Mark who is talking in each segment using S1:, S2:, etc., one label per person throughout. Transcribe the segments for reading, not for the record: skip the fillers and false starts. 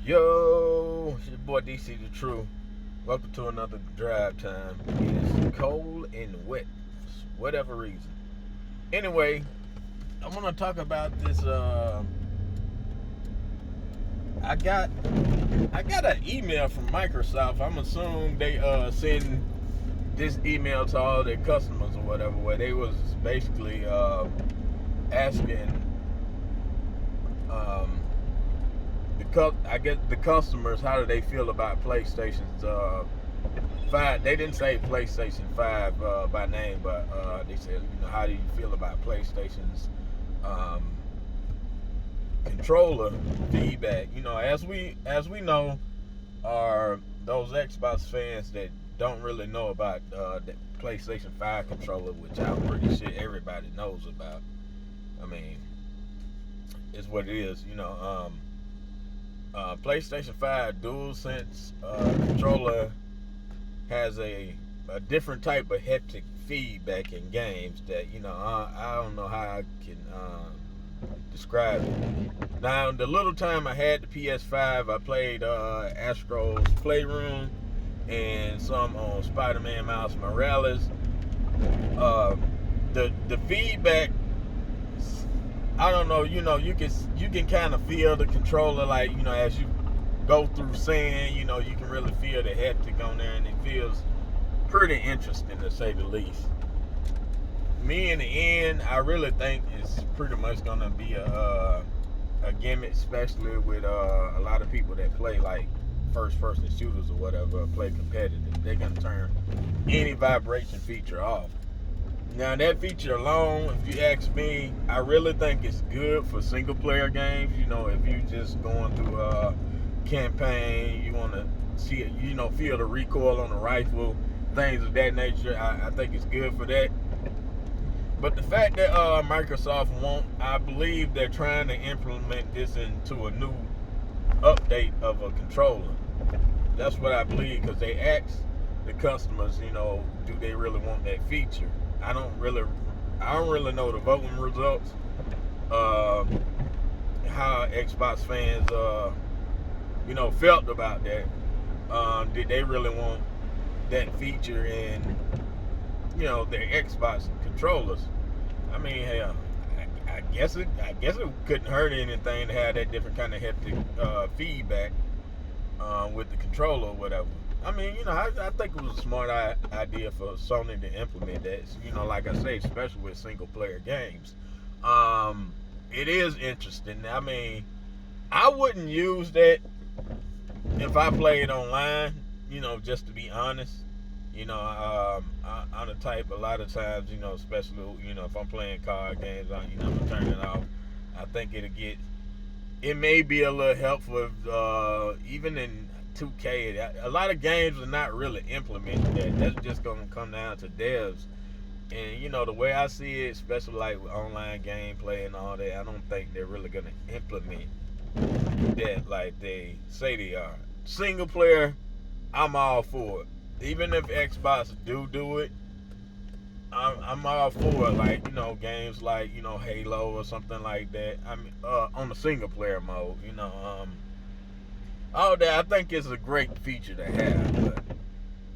S1: Yo, it's your boy DC the True. Welcome to another drive time. It is cold and wet for whatever reason. Anyway, I want to talk about this. I got an email from Microsoft. I'm assuming they send this email to all their customers or whatever, where they was basically asking I guess the customers, how do they feel about PlayStation's 5? They didn't say PlayStation 5 by name, but they said, how do you feel about PlayStation's controller feedback? As we know, are those Xbox fans that don't really know about the PlayStation 5 controller, which I'm pretty sure everybody knows about. I mean, it's what it is, PlayStation 5 Dualsense controller has a different type of haptic feedback in games that I don't know how I can describe it. Now, the little time I had the PS5, I played Astro's Playroom and some on Spider-Man Miles Morales. The feedback, I don't know, you can kind of feel the controller, like, as you go through sand, you can really feel the haptic on there, and it feels pretty interesting, to say the least. Me, in the end, I really think it's pretty much gonna be a gimmick, especially with a lot of people that play like first-person shooters or whatever, play competitive. They're gonna turn any vibration feature off. Now, that feature alone, if you ask me, I really think it's good for single-player games. If you're just going through a campaign, you want to see it, feel the recoil on the rifle, things of that nature. I think it's good for that. But the fact that Microsoft won't, I believe they're trying to implement this into a new update of a controller. That's what I believe, because they asked the customers, do they really want that feature? I don't really know the voting results. How Xbox fans, felt about that. Did they really want that feature in, their Xbox controllers? I mean, hell, I guess it couldn't hurt anything to have that different kind of haptic feedback with the controller or whatever. I mean, I think it was a smart idea for Sony to implement that. Like I say, especially with single-player games. It is interesting. I mean, I wouldn't use that if I played online, just to be honest. I'm the type, a lot of times, especially, if I'm playing card games, I'm going to turn it off. I think it may be a little helpful, even in 2K. A lot of games are not really implementing that. That's just going to come down to devs. And, the way I see it, especially like with online gameplay and all that, I don't think they're really going to implement that like they say they are. Single player, I'm all for it. Even if Xbox do it, I'm all for it. Like, games like, Halo or something like that. I mean, on the single player mode, all that, I think it's a great feature to have. But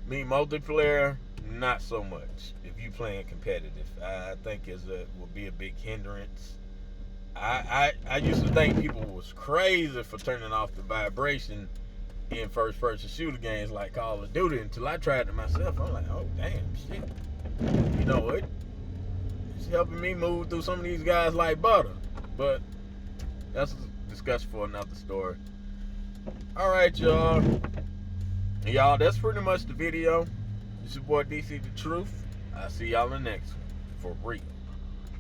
S1: me, multiplayer, not so much. If you playing competitive, I think will be a big hindrance. I used to think people was crazy for turning off the vibration in first-person shooter games like Call of Duty, until I tried it myself. I'm like, oh, damn, shit. It's helping me move through some of these guys like butter. But that's a discussion for another story. All right, y'all. Y'all, that's pretty much the video. It's your boy DC the Truth. I'll see y'all in the next one. For real.